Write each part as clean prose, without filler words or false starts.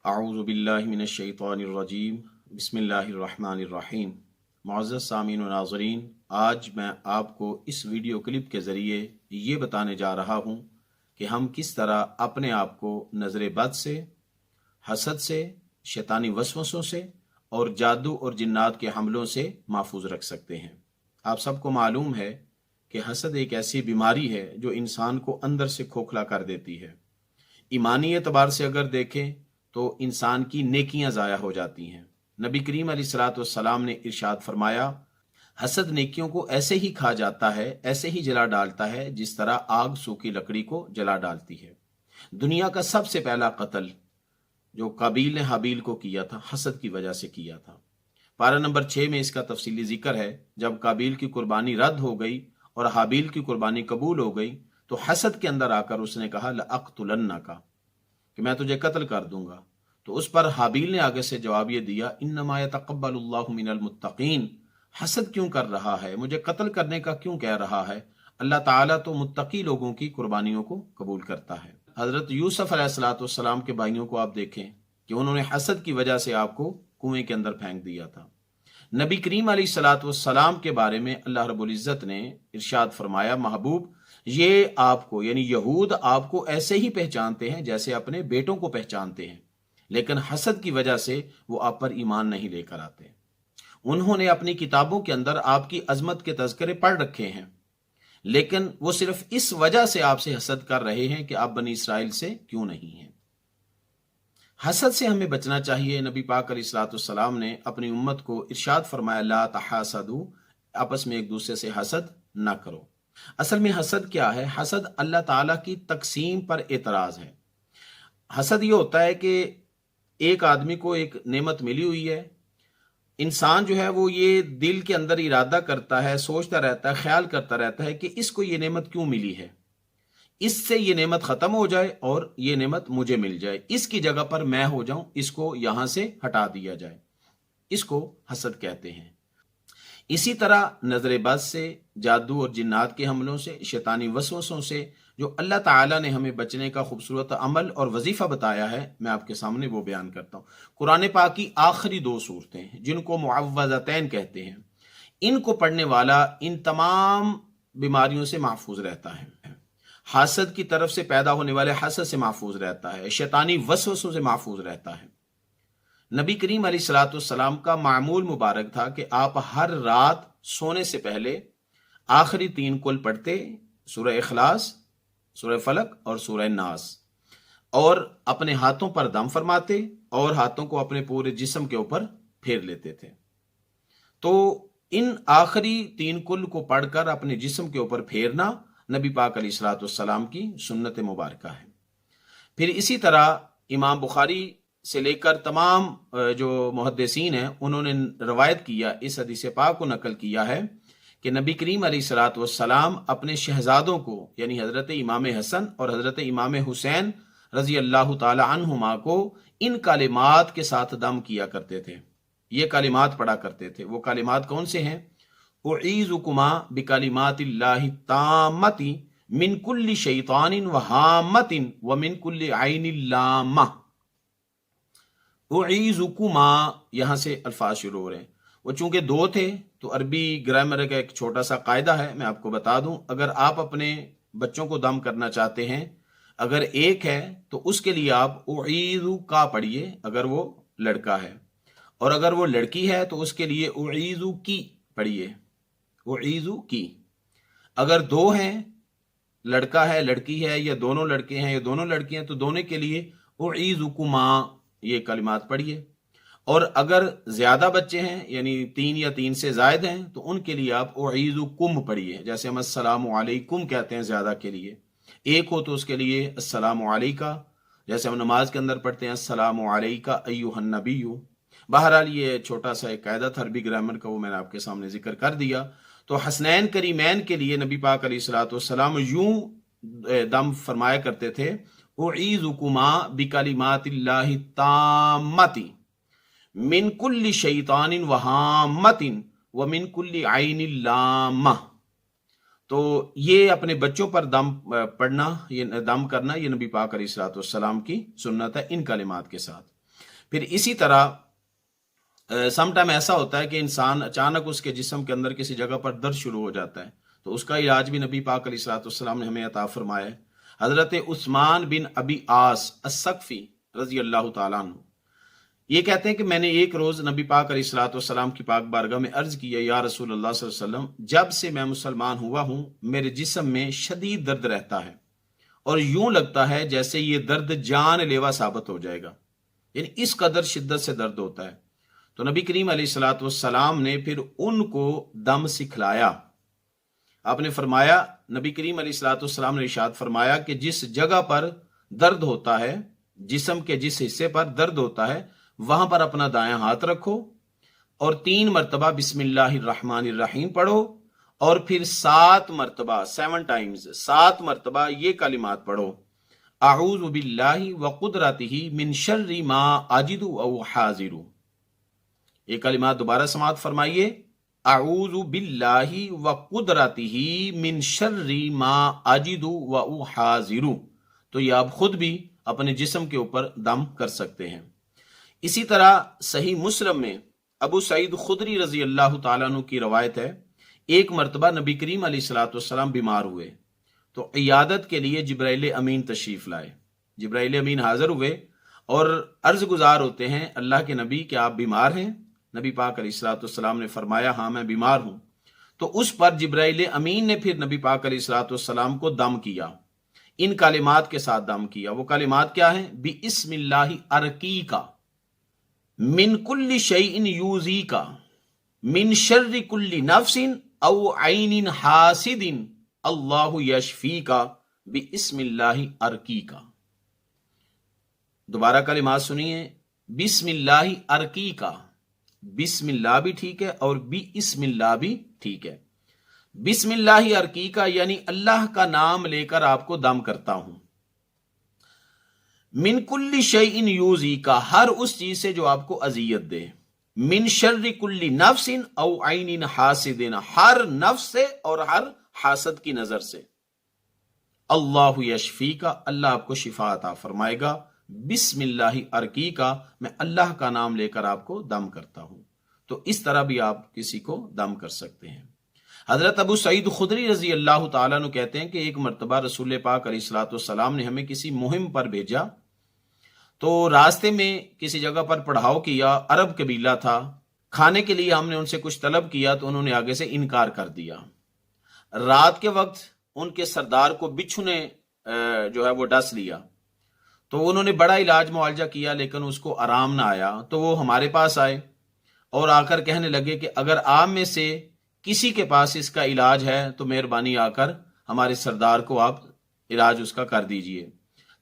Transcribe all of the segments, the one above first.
اعوذ باللہ من الشیطان الرجیم بسم اللہ الرحمن الرحیم۔ معزز سامعین و ناظرین، آج میں آپ کو اس ویڈیو کلپ کے ذریعے یہ بتانے جا رہا ہوں کہ ہم کس طرح اپنے آپ کو نظر بد سے، حسد سے، شیطانی وسوسوں سے اور جادو اور جنات کے حملوں سے محفوظ رکھ سکتے ہیں۔ آپ سب کو معلوم ہے کہ حسد ایک ایسی بیماری ہے جو انسان کو اندر سے کھوکھلا کر دیتی ہے۔ ایمانی اعتبار سے اگر دیکھیں تو انسان کی نیکیاں ضائع ہو جاتی ہیں۔ نبی کریم علیہ الصلوۃ والسلام نے ارشاد فرمایا، حسد نیکیوں کو ایسے ہی کھا جاتا ہے، ایسے ہی جلا ڈالتا ہے جس طرح آگ سوکھی لکڑی کو جلا ڈالتی ہے۔ دنیا کا سب سے پہلا قتل جو قابیل نے حابیل کو کیا تھا، حسد کی وجہ سے کیا تھا۔ پارہ نمبر 6 میں اس کا تفصیلی ذکر ہے۔ جب قابیل کی قربانی رد ہو گئی اور حابیل کی قربانی قبول ہو گئی تو حسد کے اندر آ کر اس نے کہا لَأَقْتُلَنَّكَ، کہ میں تجھے قتل کر دوں گا۔ تو اس پر حابیل نے آگے سے جواب یہ دیا، انما یتقبل اللہ من المتقین، حسد کیوں کر رہا ہے، مجھے قتل کرنے کا کیوں کہہ رہا ہے، اللہ تعالیٰ تو متقی لوگوں کی قربانیوں کو قبول کرتا ہے۔ حضرت یوسف علیہ السلام کے بھائیوں کو آپ دیکھیں کہ انہوں نے حسد کی وجہ سے آپ کو کنویں کے اندر پھینک دیا تھا۔ نبی کریم علیہ السلام کے بارے میں اللہ رب العزت نے ارشاد فرمایا، محبوب یہ آپ کو یعنی یہود آپ کو ایسے ہی پہچانتے ہیں جیسے اپنے بیٹوں کو پہچانتے ہیں، لیکن حسد کی وجہ سے وہ آپ پر ایمان نہیں لے کر آتے۔ انہوں نے اپنی کتابوں کے اندر آپ کی عظمت کے تذکرے پڑھ رکھے ہیں، لیکن وہ صرف اس وجہ سے آپ سے حسد کر رہے ہیں کہ آپ بنی اسرائیل سے کیوں نہیں ہیں۔ حسد سے ہمیں بچنا چاہیے۔ نبی پاک علیہ الصلوۃ والسلام نے اپنی امت کو ارشاد فرمایا، لا تحاسدوا، آپس میں ایک دوسرے سے حسد نہ کرو۔ اصل میں حسد کیا ہے؟ حسد اللہ تعالیٰ کی تقسیم پر اعتراض ہے۔ حسد یہ ہوتا ہے کہ ایک آدمی کو ایک نعمت ملی ہوئی ہے، انسان جو ہے وہ یہ دل کے اندر ارادہ کرتا ہے، سوچتا رہتا ہے، خیال کرتا رہتا ہے کہ اس کو یہ نعمت کیوں ملی ہے، اس سے یہ نعمت ختم ہو جائے اور یہ نعمت مجھے مل جائے، اس کی جگہ پر میں ہو جاؤں، اس کو یہاں سے ہٹا دیا جائے، اس کو حسد کہتے ہیں۔ اسی طرح نظر بد سے، جادو اور جنات کے حملوں سے، شیطانی وسوسوں سے جو اللہ تعالیٰ نے ہمیں بچنے کا خوبصورت عمل اور وظیفہ بتایا ہے، میں آپ کے سامنے وہ بیان کرتا ہوں۔ قرآن پاک کی آخری 2 سورتیں جن کو معوذتین کہتے ہیں، ان کو پڑھنے والا ان تمام بیماریوں سے محفوظ رہتا ہے۔ حسد کی طرف سے پیدا ہونے والے حسد سے محفوظ رہتا ہے، شیطانی وسوسوں سے محفوظ رہتا ہے۔ نبی کریم علیہ الصلوۃ والسلام کا معمول مبارک تھا کہ آپ ہر رات سونے سے پہلے آخری 3 کل پڑھتے، سورہ اخلاص، سورہ فلق اور سورہ ناس، اور اپنے ہاتھوں پر دم فرماتے اور ہاتھوں کو اپنے پورے جسم کے اوپر پھیر لیتے تھے۔ تو ان آخری 3 کل کو پڑھ کر اپنے جسم کے اوپر پھیرنا نبی پاک علیہ الصلوۃ والسلام کی سنت مبارکہ ہے۔ پھر اسی طرح امام بخاری سے لے کر تمام جو محدثین ہیں انہوں نے روایت کیا، اس حدیث پاک کو نقل کیا ہے کہ نبی کریم علیہ الصلوۃ والسلام اپنے شہزادوں کو یعنی حضرت امام حسن اور حضرت امام حسین رضی اللہ تعالی عنہما کو ان کلمات کے ساتھ دم کیا کرتے تھے، یہ کلمات پڑھا کرتے تھے۔ وہ کلمات کون سے ہیں؟ اعیذکما بکلمات اللہ التامۃ من کل شیطان وہامۃ ومن کل عین لامہ۔ اعیذکما، یہاں سے الفاظ شروع ہو رہے ہیں۔ وہ چونکہ 2 تھے تو عربی گرامر کا ایک چھوٹا سا قاعدہ ہے، میں آپ کو بتا دوں۔ اگر آپ اپنے بچوں کو دم کرنا چاہتے ہیں، اگر 1 ہے تو اس کے لیے آپ اعیذو کا پڑھیے اگر وہ لڑکا ہے، اور اگر وہ لڑکی ہے تو اس کے لیے اعیذو کی پڑھیے، اعیذو کی۔ اگر 2 ہیں، لڑکا ہے لڑکی ہے، یا دونوں لڑکے ہیں یا دونوں لڑکی ہیں، تو دونوں کے لیے اعیذکما یہ کلمات پڑھیے۔ اور اگر زیادہ بچے ہیں یعنی 3 یا 3 سے زائد ہیں تو ان کے لیے آپ اعیذکم پڑھیے، جیسے ہم السلام علیکم کہتے ہیں زیادہ کے لیے۔ 1 ہو تو اس کے لیے السلام علیکہ، جیسے ہم نماز کے اندر پڑھتے ہیں السلام علیکہ ایھا النبی۔ بہرحال یہ چھوٹا سا ایک قاعدہ تھا عربی گرامر کا، وہ میں نے آپ کے سامنے ذکر کر دیا۔ تو حسنین کریمین کے لیے نبی پاک علیہ الصلوۃ والسلام یوں دم فرمایا کرتے تھے، اعیذکما بکلمات اللہ التامۃ من کل شیطان وہامۃ ومن کل عین لامہ۔ تو یہ اپنے بچوں پر دم پڑھنا، یہ دم کرنا، یہ نبی پاک علیہ الصلوۃ والسلام کی سنت ہے ان کلمات کے ساتھ۔ پھر اسی طرح سم ٹائم ایسا ہوتا ہے کہ انسان اچانک اس کے جسم کے اندر کسی جگہ پر درد شروع ہو جاتا ہے، تو اس کا علاج بھی نبی پاک علیہ الصلوۃ والسلام نے ہمیں عطا فرمایا ہے۔ حضرت عثمان بن ابی عاص الثقفی رضی اللہ تعالیٰ عنہ یہ کہتے ہیں کہ میں نے ایک روز نبی پاک علیہ الصلوۃ والسلام کی پاک بارگاہ میں عرض کیا، یا رسول اللہ صلی اللہ علیہ وسلم، جب سے میں مسلمان ہوا ہوں میرے جسم میں شدید درد رہتا ہے اور یوں لگتا ہے جیسے یہ درد جان لیوا ثابت ہو جائے گا، یعنی اس قدر شدت سے درد ہوتا ہے۔ تو نبی کریم علیہ الصلوۃ والسلام نے پھر ان کو دم سکھلایا۔ آپ نے فرمایا، نبی کریم علیہ الصلوۃ والسلام نے ارشاد فرمایا کہ جس جگہ پر درد ہوتا ہے، جسم کے جس حصے پر درد ہوتا ہے، وہاں پر اپنا دایاں ہاتھ رکھو اور 3 مرتبہ بسم اللہ الرحمن الرحیم پڑھو، اور پھر 7 مرتبہ 7 مرتبہ یہ کلمات پڑھو، اعوذ باللہ وقدرتہ من شر ما اجد او حاضر۔ یہ کلمات دوبارہ سماعت فرمائیے، اعوذ باللہ وقدرتہ من شر ما اجد و حاضر۔ تو یہ آپ خود بھی اپنے جسم کے اوپر دم کر سکتے ہیں۔ اسی طرح صحیح مسلم میں ابو سعید خدری رضی اللہ تعالیٰ عنہ کی روایت ہے، ایک مرتبہ نبی کریم علیہ الصلوۃ والسلام بیمار ہوئے تو عیادت کے لیے جبرائیل امین تشریف لائے۔ جبرائیل امین حاضر ہوئے اور عرض گزار ہوتے ہیں، اللہ کے نبی کہ آپ بیمار ہیں؟ نبی پاک علیہ الصلوۃ والسلام نے فرمایا، ہاں میں بیمار ہوں۔ تو اس پر جبرائیل امین نے پھر نبی پاک علیہ الصلوۃ والسلام کو دم کیا، ان کلمات کے ساتھ دم کیا۔ وہ کلمات کیا ہیں؟ بسم اللہ ارقیکا من کل شیء یوزیکا من شر کل نفس او عین حاسد اللہ یشفیکا بسم اللہ ارقیکا۔ دوبارہ کلمات سنیے، بسم اللہ ارقیکا، بسم اللہ بھی ٹھیک ہے اور بسم اللہ بھی ٹھیک ہے۔ بسم اللہ ارقیکا یعنی اللہ کا نام لے کر آپ کو دم کرتا ہوں۔ من کل شیء یوزیکا، ہر اس چیز سے جو آپ کو اذیت دے، من شر کل نفس او عین حاسد، ہر نفس سے اور ہر حاسد کی نظر سے، اللہ یشفیکا، اللہ آپ کو شفا عطا فرمائے گا، بسم اللہ ارقیکا، میں اللہ کا نام لے کر آپ کو دم کرتا ہوں۔ تو اس طرح بھی آپ کسی کو دم کر سکتے ہیں۔ حضرت ابو سعید خدری رضی اللہ تعالیٰ عنہ کہتے ہیں کہ ایک مرتبہ رسول پاک علیہ الصلوۃ والسلام نے ہمیں کسی مہم پر بھیجا، تو راستے میں کسی جگہ پر پڑاؤ کیا، عرب قبیلہ تھا، کھانے کے لیے ہم نے ان سے کچھ طلب کیا تو انہوں نے آگے سے انکار کر دیا۔ رات کے وقت ان کے سردار کو بچھو نے جو ہے وہ ڈس لیا، تو انہوں نے بڑا علاج معالجہ کیا لیکن اس کو آرام نہ آیا، تو وہ ہمارے پاس آئے اور آ کر کہنے لگے کہ اگر آپ میں سے کسی کے پاس اس کا علاج ہے تو مہربانی آ کر ہمارے سردار کو آپ علاج اس کا کر دیجئے۔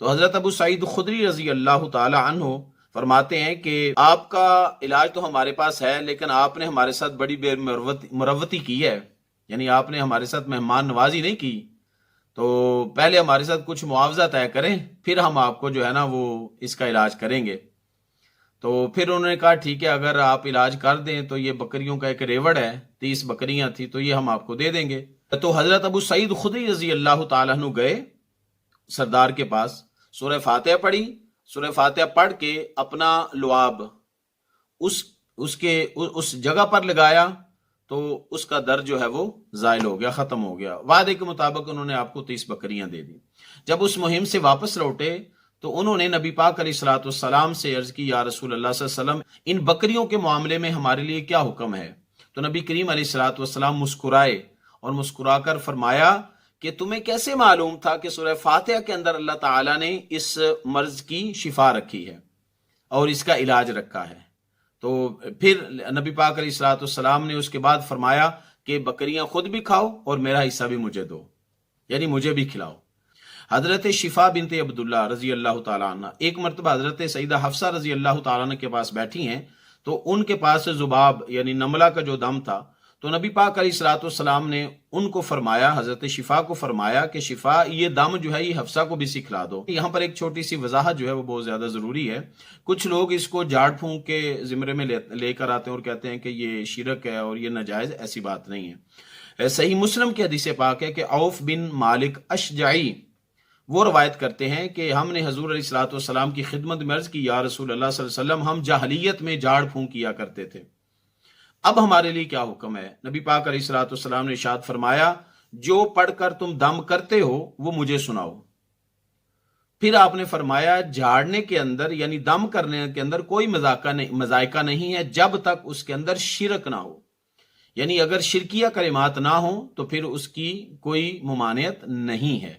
تو حضرت ابو سعید خدری رضی اللہ تعالی عنہ فرماتے ہیں کہ آپ کا علاج تو ہمارے پاس ہے لیکن آپ نے ہمارے ساتھ بڑی بے مروتی کی ہے، یعنی آپ نے ہمارے ساتھ مہمان نوازی نہیں کی، تو پہلے ہمارے ساتھ کچھ معاوضہ طے کریں پھر ہم آپ کو جو ہے نا وہ اس کا علاج کریں گے۔ تو پھر انہوں نے کہا ٹھیک ہے، اگر آپ علاج کر دیں تو یہ بکریوں کا ایک ریوڑ ہے، 30 بکریاں تھی، تو یہ ہم آپ کو دے دیں گے۔ تو حضرت ابو سعید خدری رضی اللہ تعالیٰ عنہ گئے سردار کے پاس، سورہ فاتحہ پڑھی، سورہ فاتحہ پڑھ کے اپنا لعاب اس جگہ پر لگایا تو اس کا درد جو ہے وہ زائل ہو گیا، ختم ہو گیا۔ وعدے کے مطابق انہوں نے آپ کو 30 بکریاں دے دی۔ جب اس مہم سے واپس لوٹے تو انہوں نے نبی پاک علیہ الصلوۃ والسلام سے عرض کی، یا رسول اللہ صلی اللہ علیہ وسلم، ان بکریوں کے معاملے میں ہمارے لیے کیا حکم ہے؟ تو نبی کریم علیہ الصلوۃ والسلام مسکرائے اور مسکرا کر فرمایا کہ تمہیں کیسے معلوم تھا کہ سورہ فاتحہ کے اندر اللہ تعالیٰ نے اس مرض کی شفا رکھی ہے اور اس کا علاج رکھا ہے؟ تو پھر نبی پاک علیہ الصلوۃ والسلام نے اس کے بعد فرمایا کہ بکریاں خود بھی کھاؤ اور میرا حصہ بھی مجھے دو، یعنی مجھے بھی کھلاؤ۔ حضرت شفا بنت عبداللہ رضی اللہ تعالیٰ عنہ ایک مرتبہ حضرت سیدہ حفصہ رضی اللہ تعالیٰ عنہ کے پاس بیٹھی ہیں، تو ان کے پاس ذباب یعنی نملہ کا جو دم تھا، تو نبی پاک علیہ الصلوۃ والسلام نے ان کو فرمایا، حضرت شفا کو فرمایا کہ شفا یہ دم جو ہے یہ حفصہ کو بھی سکھلا دو۔ یہاں پر ایک چھوٹی سی وضاحت جو ہے وہ بہت زیادہ ضروری ہے۔ کچھ لوگ اس کو جھاڑ پھونک کے زمرے میں لے کر آتے ہیں اور کہتے ہیں کہ یہ شرک ہے اور یہ ناجائز، ایسی بات نہیں ہے۔ صحیح مسلم کی حدیث پاک ہے کہ عوف بن مالک اشجعی وہ روایت کرتے ہیں کہ ہم نے حضور علیہ الصلوۃ والسلام کی خدمت میں عرض کی، یا رسول اللہ صلی اللہ علیہ وسلم، ہم جاہلیت میں جھاڑ پھونک کیا کرتے تھے، اب ہمارے لیے کیا حکم ہے؟ نبی پاک علیہ الصلوۃ والسلام نے ارشاد فرمایا، جو پڑھ کر تم دم کرتے ہو وہ مجھے سناؤ۔ پھر آپ نے فرمایا جھاڑنے کے اندر یعنی دم کرنے کے اندر کوئی مذائقہ نہیں ہے جب تک اس کے اندر شرک نہ ہو، یعنی اگر شرکیہ کلمات نہ ہوں تو پھر اس کی کوئی ممانعت نہیں ہے۔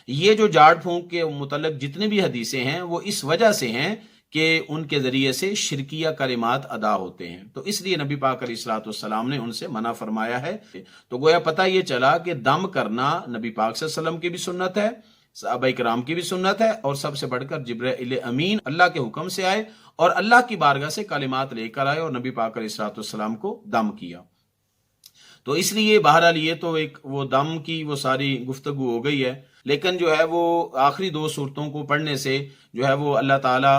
یہ جو جھاڑ پھونک کے متعلق جتنے بھی حدیثیں ہیں وہ اس وجہ سے ہیں کہ ان کے ذریعے سے شرکیہ کلمات ادا ہوتے ہیں، تو اس لیے نبی پاک علیہ الصلوۃ والسلام نے ان سے منع فرمایا ہے۔ تو گویا پتہ یہ چلا کہ دم کرنا نبی پاک صلی اللہ علیہ وسلم کی بھی سنت ہے، صحابہ کرام کی بھی سنت ہے، اور سب سے بڑھ کر جبرائیل امین اللہ کے حکم سے آئے اور اللہ کی بارگاہ سے کلمات لے کر آئے اور نبی پاک علیہ الصلوۃ والسلام کو دم کیا۔ تو اس لیے بہرحال یہ تو ایک وہ دم کی وہ ساری گفتگو ہو گئی ہے، لیکن جو ہے وہ آخری دو صورتوں کو پڑھنے سے جو ہے وہ اللہ تعالیٰ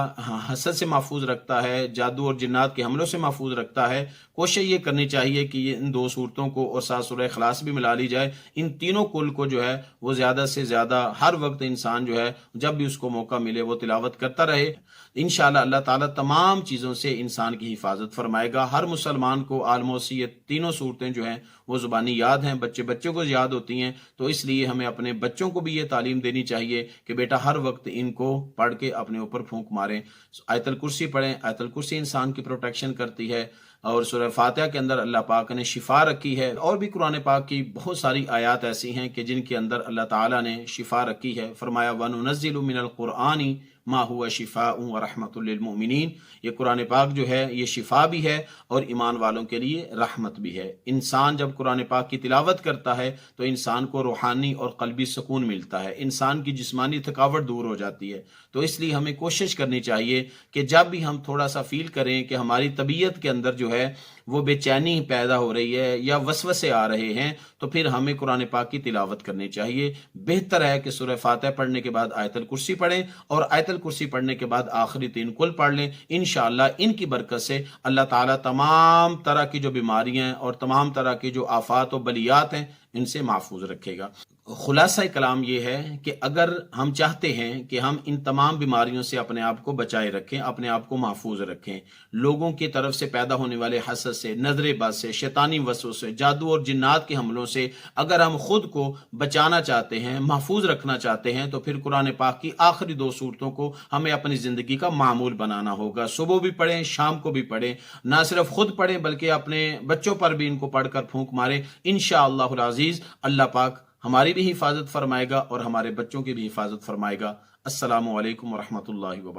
حسد سے محفوظ رکھتا ہے، جادو اور جنات کے حملوں سے محفوظ رکھتا ہے۔ کوشش یہ کرنی چاہیے کہ یہ ان دو صورتوں کو اور ساتھ سورہ اخلاص بھی ملا لی جائے، ان تینوں کل کو جو ہے وہ زیادہ سے زیادہ ہر وقت انسان جو ہے جب بھی اس کو موقع ملے وہ تلاوت کرتا رہے۔ انشاءاللہ اللہ تعالیٰ تمام چیزوں سے انسان کی حفاظت فرمائے گا۔ ہر مسلمان کو آلموسٹ یہ تینوں صورتیں جو ہیں وہ زبانی یاد ہیں، بچوں کو یاد ہوتی ہیں، تو اس لیے ہمیں اپنے بچوں کو بھی یہ تعلیم دینی چاہیے کہ بیٹا ہر وقت ان کو پڑھ کے اپنے اوپر پھونک ماریں۔ آیت الکرسی پڑھیں، آیت الکرسی انسان کی پروٹیکشن کرتی ہے، اور سورہ فاتحہ کے اندر اللہ پاک نے شفا رکھی ہے، اور بھی قرآن پاک کی بہت ساری آیات ایسی ہیں کہ جن کے اندر اللہ تعالیٰ نے شفا رکھی ہے۔ فرمایا وَنُنَزِّلُ مِنَ الْقُرْآنِ ما هو شفاء ورحمۃ للمؤمنین، یہ قرآن پاک جو ہے یہ شفا بھی ہے اور ایمان والوں کے لیے رحمت بھی ہے۔ انسان جب قرآن پاک کی تلاوت کرتا ہے تو انسان کو روحانی اور قلبی سکون ملتا ہے، انسان کی جسمانی تھکاوٹ دور ہو جاتی ہے۔ تو اس لیے ہمیں کوشش کرنی چاہیے کہ جب بھی ہم تھوڑا سا فیل کریں کہ ہماری طبیعت کے اندر جو ہے وہ بے چینی پیدا ہو رہی ہے یا وسوسے آ رہے ہیں، تو پھر ہمیں قرآن پاک کی تلاوت کرنی چاہیے۔ بہتر ہے کہ سورہ فاتحہ پڑھنے کے بعد آیت الکرسی پڑھیں، اور آیت الکرسی پڑھنے کے بعد آخری تین کل پڑھ لیں۔ انشاءاللہ ان کی برکت سے اللہ تعالیٰ تمام طرح کی جو بیماریاں اور تمام طرح کی جو آفات و بلیات ہیں ان سے محفوظ رکھے گا۔ خلاصہ کلام یہ ہے کہ اگر ہم چاہتے ہیں کہ ہم ان تمام بیماریوں سے اپنے آپ کو بچائے رکھیں، اپنے آپ کو محفوظ رکھیں، لوگوں کی طرف سے پیدا ہونے والے حسد سے، نظر بد سے، شیطانی وسوسے سے، جادو اور جنات کے حملوں سے اگر ہم خود کو بچانا چاہتے ہیں، محفوظ رکھنا چاہتے ہیں، تو پھر قرآن پاک کی آخری دو صورتوں کو ہمیں اپنی زندگی کا معمول بنانا ہوگا۔ صبح بھی پڑھیں، شام کو بھی پڑھیں، نہ صرف خود پڑھیں بلکہ اپنے بچوں پر بھی ان کو پڑھ کر پھونک ماریں۔ انشاءاللہ العزیز اللہ پاک ہماری بھی حفاظت فرمائے گا اور ہمارے بچوں کی بھی حفاظت فرمائے گا۔ السلام علیکم ورحمۃ اللہ وبرکاتہ۔